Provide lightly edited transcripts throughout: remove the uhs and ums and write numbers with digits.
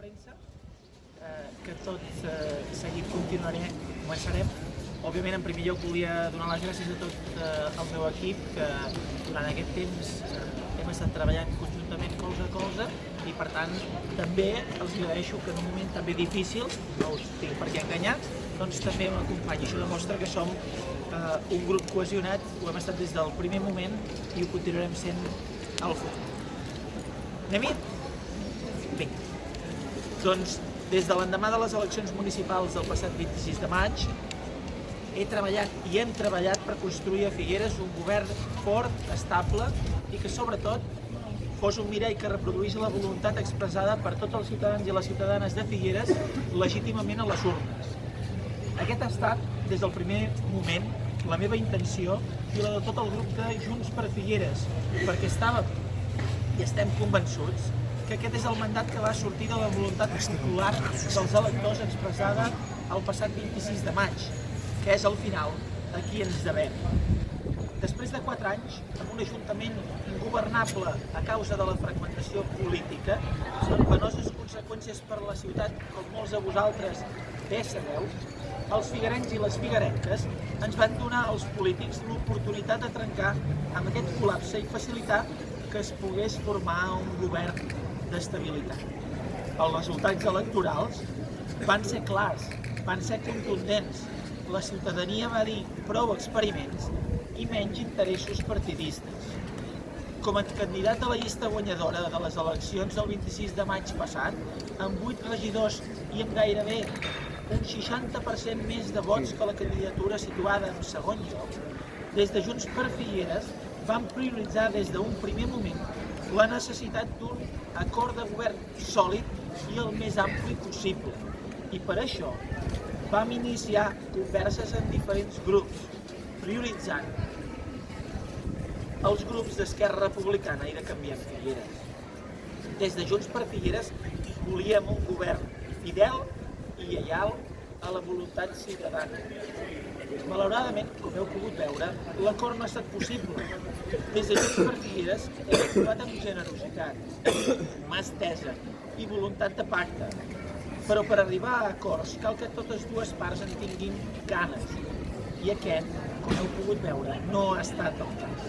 premsa, que tot seguit començarem. Òbviament, en primer lloc, volia donar les gràcies a tot el meu equip, que durant aquest temps hem estat treballant conjuntament colze a colze i, per tant, també els agraeixo que en un moment també difícil, no us tinc per què enganyar, doncs també m'acompanyi. Això demostra que som un grup cohesionat, ho hem estat des del primer moment i ho continuarem sent al futur. Anem-hi? Vinga. Doncs, des de l'endemà de les eleccions municipals del passat 26 de maig, he treballat i hem treballat per construir a Figueres un govern fort, estable i que, sobretot, fos un mirall que reproduís la voluntat expressada per tots els ciutadans i les ciutadanes de Figueres legítimament a les urnes. Aquest ha estat, des del primer moment, la meva intenció i la de tot el grup de Junts per Figueres, perquè estàvem i estem convençuts que aquest és el mandat que va sortir de la voluntat popular dels electors expressada el passat 26 de maig, que és al final a qui ens devem. Després de 4 anys, amb un ajuntament ingovernable a causa de la fragmentació política, amb penoses conseqüències per a la ciutat, com molts de vosaltres bé sabeu, els figuerencs i les figuerenques ens van donar als polítics l'oportunitat de trencar amb aquest col·lapse i facilitar que es pogués formar un govern d'estabilitat. Els resultats electorals van ser clars, van ser contundents. La ciutadania va dir prou experiments i menys interessos partidistes. Com a candidat a la llista guanyadora de les eleccions del 26 de maig passat, amb 8 regidors i amb gairebé un 60% més de vots que la candidatura situada en segon lloc, des de Junts per Figueres vam prioritzar des d'un primer moment la necessitat d'un acord de govern sòlid i el més ampli possible. I per això vam iniciar converses amb diferents grups, prioritzant els grups d'Esquerra Republicana i de Canviem Figueres. Des de Junts per Figueres volíem un govern fidel i lleial a la voluntat ciutadana. Malauradament, com heu pogut veure, l'acord no ha estat possible. Des de Junts per Figueres hem actuat amb generositat, mà estesa i voluntat de pacte. Però per arribar a acords cal que totes dues parts en tinguin ganes. I aquest, com heu pogut veure, no ha estat el cas.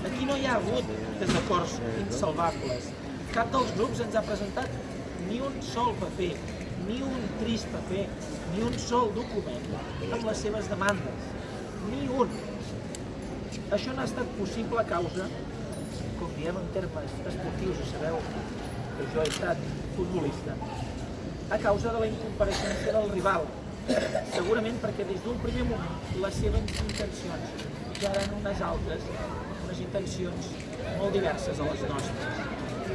Aquí no hi ha hagut desacords insalvables. Cap dels grups ens ha presentat ni un sol paper, ni un trist paper, ni un sol document amb les seves demandes. Ni un. Això no ha estat possible a causa, com diem en termes esportius, ho sabeu, que jo he estat futbolista, a causa de la incompareixença del rival. Segurament perquè des d'un primer moment les seves intencions ja eren unes altres, unes intencions molt diverses a les nostres.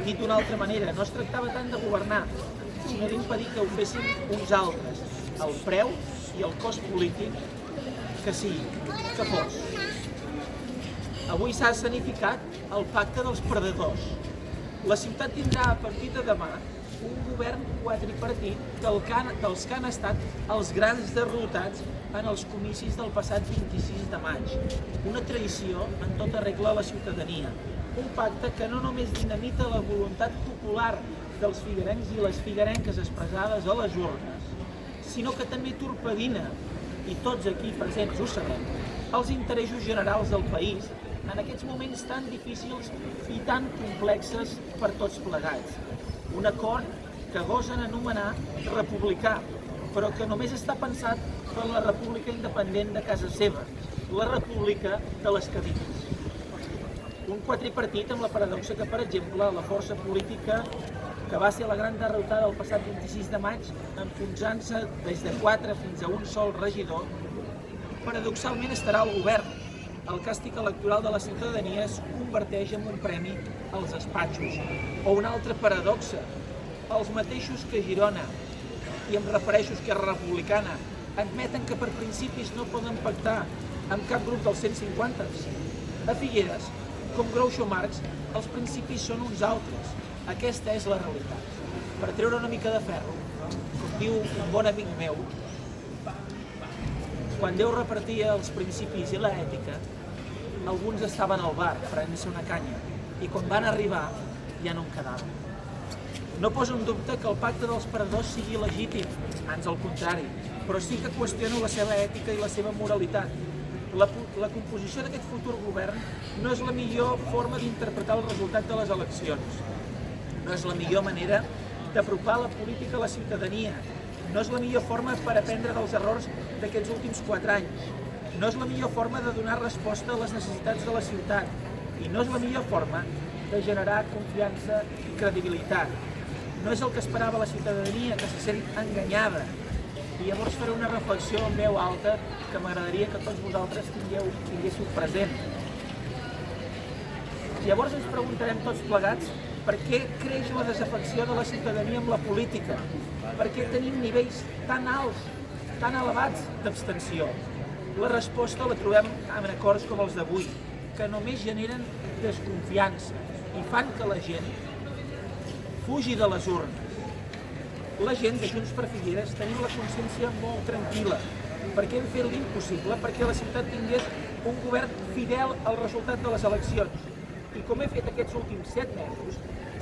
Dit d'una altra manera, no es tractava tant de governar, sinó d'impedir que ho fessin uns altres, el preu i el cost polític que sigui, que fos. Avui s'ha escenificat el pacte dels perdedors. La ciutat tindrà a partir de demà un govern quadripartit dels que han estat els grans derrotats en els comicis del passat 26 de maig. Una traïció en tota regla a la ciutadania. Un pacte que no només dinamita la voluntat popular dels figuerencs i les figuerenques expressades a les urnes, sinó que també torpedina, i tots aquí presents ho sabem, els interessos generals del país en aquests moments tan difícils i tan complexes per tots plegats. Un acord que gosen anomenar republicà, però que només està pensat per la república independent de casa seva, la república de les cadires. Un quadripartit amb la paradoxa que, per exemple, la força política que va ser la gran derrotada el passat 26 de maig, enfonsant-se des de 4 fins a un sol regidor, paradoxalment estarà al govern. El càstig electoral de la ciutadania es converteix en un premi als despatxos. O una altra paradoxa, els mateixos que Girona, i em refereixo a Esquerra Republicana, admeten que per principis no poden pactar amb cap grup dels 150. A Figueres, com Groucho Marx, els principis són uns altres. Aquesta és la realitat. Per treure una mica de ferro, com diu un bon amic meu, quan Déu repartia els principis i l'ètica, alguns estaven al bar prenent-se una canya i quan van arribar ja no en quedaven. No poso en dubte que el pacte dels perdedors sigui legítim, ans al contrari, però sí que qüestiono la seva ètica i la seva moralitat. La composició d'aquest futur govern no és la millor forma d'interpretar el resultat de les eleccions. No és la millor manera d'apropar la política a la ciutadania. No és la millor forma per aprendre dels errors d'aquests últims 4 anys. No és la millor forma de donar resposta a les necessitats de la ciutat. I no és la millor forma de generar confiança i credibilitat. No és el que esperava la ciutadania, que se sent enganyada. I llavors faré una reflexió en veu alta que m'agradaria que tots vosaltres tinguéssiu present. Llavors ens preguntarem tots plegats per què creix la desafecció de la ciutadania amb la política, per què tenim nivells tan alts, tan elevats d'abstenció. La resposta la trobem en acords com els d'avui, que només generen desconfiança i fan que la gent fugi de les urnes. La gent de Junts per Figueres tenim la consciència molt tranquil·la, perquè hem fet l'impossible perquè la ciutat tingués un govern fidel al resultat de les eleccions. I com he fet aquests últims 7 mesos,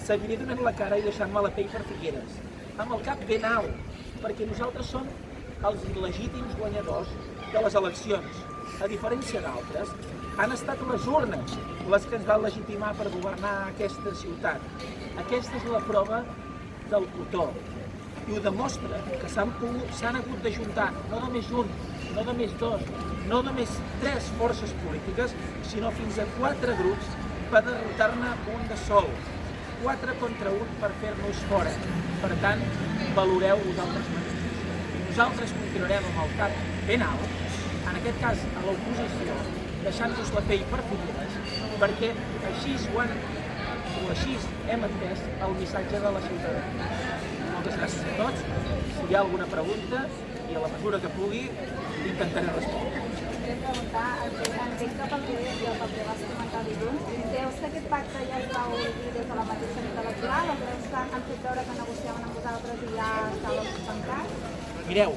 seguiré donant la cara i deixant-me la pell per Figueres, amb el cap ben alt, perquè nosaltres som els il·legítims guanyadors de les eleccions. A diferència d'altres, han estat les urnes les que ens van legitimar per governar aquesta ciutat. Aquesta és la prova del cotó. I ho demostra que s'han hagut d'ajuntar no només un, no només 2, no només 3 forces polítiques, sinó fins a 4 grups per derrotar-ne un de sol. 4 contra 1 per fer-nos fora. Per tant, valoreu vosaltres mateixos. I nosaltres continuarem amb el cap ben alt, en aquest cas a l'oposició, deixant-nos la pell per Figueres, perquè així hem entès el missatge de la ciutadania. Moltes gràcies a tots. Si hi ha alguna pregunta, i a la mesura que pugui, intentaré respondre. Volia preguntar, entenc que pel que vas comentar dilluns, creus que aquest pacte ja es va obrir des de la mateixa nit electoral o creus que han fet veure que negociaven amb vosaltres i ja estava tancat? Mireu,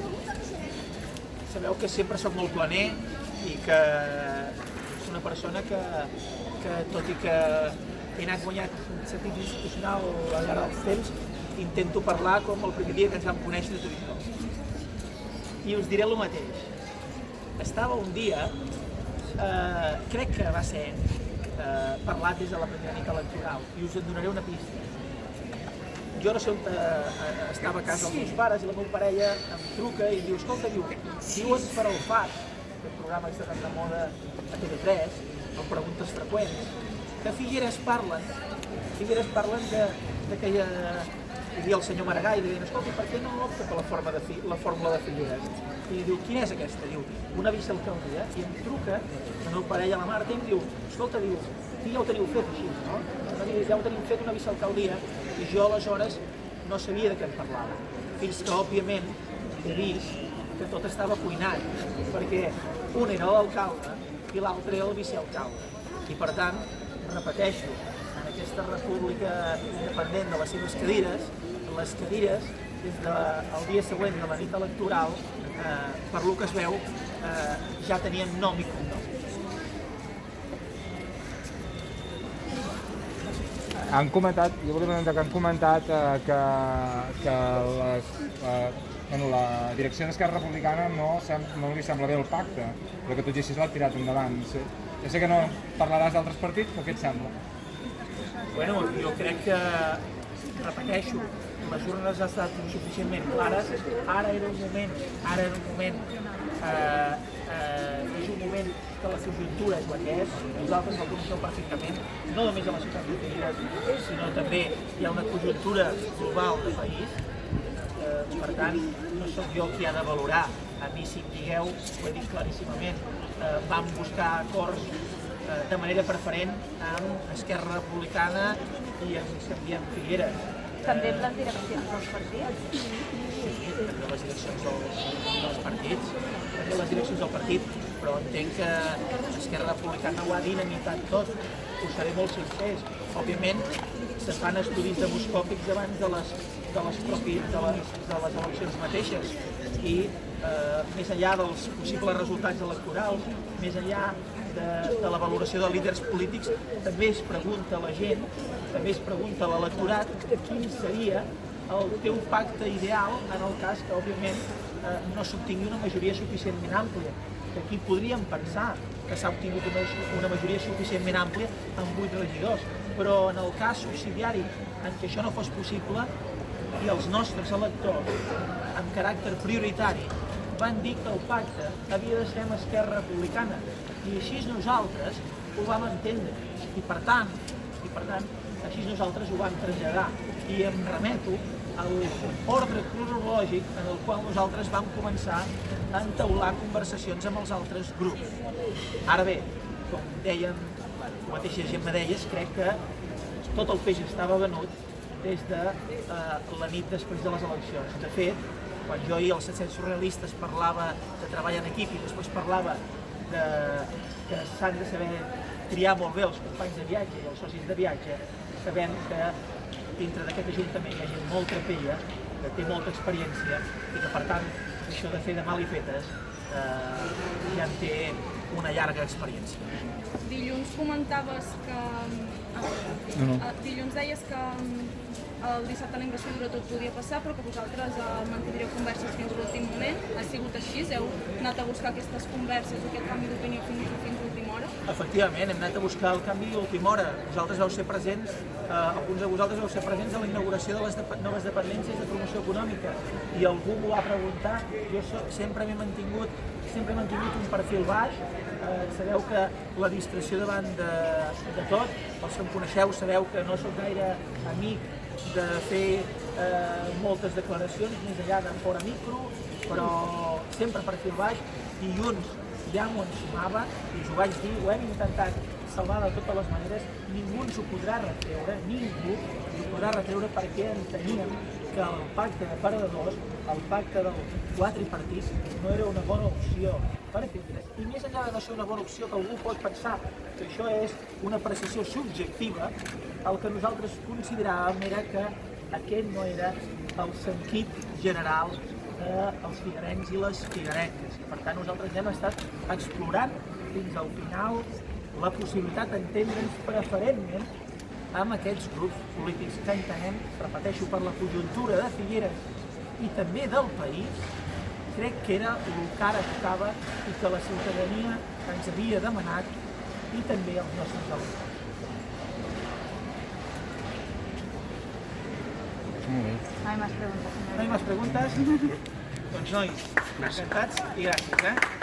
sabeu que sempre soc molt planer i que és una persona que tot i que he anat guanyat un sentit institucional al llarg dels temps, intento parlar com el primer dia que ens vam conèixer de tu i jo. I us diré el mateix. Estava un dia, crec que va ser parlat des de la primera nit electoral, i us en donaré una pista. Jo no sé on estava a casa dels meus pares i la meva parella em truca i diu, escolta, diuen per al FAR, aquest programa que està de moda a TV3, amb preguntes freqüents, que Figueres parlen de que hi havia el senyor Maragall i deien, escolta, per què no opta per la fórmula de Figueres? I diu, quina és aquesta? Diu, una vicealcaldia. I em truca la meva parella, la Marta, i em diu, escolta, diu, ja ho teniu fet així, no? Ja ho teniu fet una vicealcaldia, i jo aleshores no sabia de què em parlava. Fins que, òbviament, he vist que tot estava cuinat, perquè un era l'alcalde i l'altre era el vicealcalde. I per tant, repeteixo, en aquesta república independent de les seves cadires, les cadires, des del dia següent de la nit electoral, per lo que es veu, ja tenien nom i cognom. Han comentat, jo volia preguntar que han comentat que la direcció d'Esquerra Republicana no li sembla bé el pacte, però que tot i així l'ha tirat endavant. Ja sé que no parlaràs d'altres partits, però què et sembla? Bueno, jo crec que, repeteixo, les urnes han estat suficientment clares, ara era un moment, és un moment que la conjuntura és la que és, nosaltres el coneixeu perfectament, no només a la ciutat de Figueres, sinó també hi ha una conjuntura global de país, per tant, no sóc jo qui ha de valorar, a mi si em digueu, ho he dit claríssimament, vam buscar acords de manera preferent amb Esquerra Republicana i ens canviem Figueres. També amb les direccions dels partits? Sí, també les direccions dels partits, també les direccions del partit, però entenc que Esquerra Republicana ho ha dinamitat tot, us seré molt sincers. Òbviament, se fan estudis demoscòpics abans de les eleccions mateixes i més enllà dels possibles resultats electorals, més enllà de la valoració de líders polítics, també es pregunta a la gent també es pregunta a l'electorat quin seria el teu pacte ideal en el cas que, òbviament, no s'obtingui una majoria suficientment àmplia. Que aquí podríem pensar que s'ha obtingut una majoria suficientment àmplia amb 8 regidors, però en el cas subsidiari en què això no fos possible i els nostres electors, amb caràcter prioritari, van dir que el pacte havia de ser amb Esquerra Republicana i així nosaltres ho vam entendre i per tant, així nosaltres ho vam traslladar i em remeto a l'ordre cronològic en el qual nosaltres vam començar a entaular conversacions amb els altres grups. Ara bé, com dèiem, tu mateixa gent me deies, crec que tot el peix estava venut des de la nit després de les eleccions. De fet, quan jo i els 700 surrealistes parlava de treball en equip i després parlava que s'han de saber triar molt bé els companys de viatge i els socis de viatge, sabem que dintre d'aquest ajuntament hi ha gent molt trapella, que té molta experiència i que per tant això de fer de mal i fetes ja en té una llarga experiència. Dilluns comentaves que... Dilluns deies que el dissabte a la investidura tot podia passar, però que vosaltres mantindríeu converses fins a l'últim moment. Ha sigut així? Heu anat a buscar aquestes converses, aquest canvi d'opinió fins a l'última hora? Efectivament, hem anat a buscar el canvi d'última hora. Vosaltres vau ser presents, alguns de vosaltres vau ser presents a la inauguració de les noves dependències de promoció econòmica i algú m'ho va preguntar. Jo sempre he mantingut un perfil baix. Sabeu que la discreció davant de tot, els que em coneixeu sabeu que no soc gaire amic de fer moltes declaracions més enllà de fora micro, però sempre perfil baix, dilluns ja m'ho ensumava i us ho vaig dir, ho hem intentat salvar de totes les maneres, ningú ens ho podrà retreure, ningú ens ho podrà retreure perquè enteníem que el pacte de paradors, el pacte dels 4 partits, no era una bona opció per atendre. I més enllà de no ser una bona opció, que algú pot pensar que això és una apreciació subjectiva, el que nosaltres consideràvem era que aquest no era el sentit general dels figuerencs i les figuerenques. Per tant, nosaltres hem estat explorant fins al final la possibilitat d'entendre'ns preferentment amb aquests grups polítics que entenem, repeteixo, per la conjuntura de Figueres i també del país, crec que era el que ara tocava i que la ciutadania ens havia demanat i també els nostres electors. No hay más preguntas, señor. No hi ha més preguntes? Doncs nois, encantats i gràcies,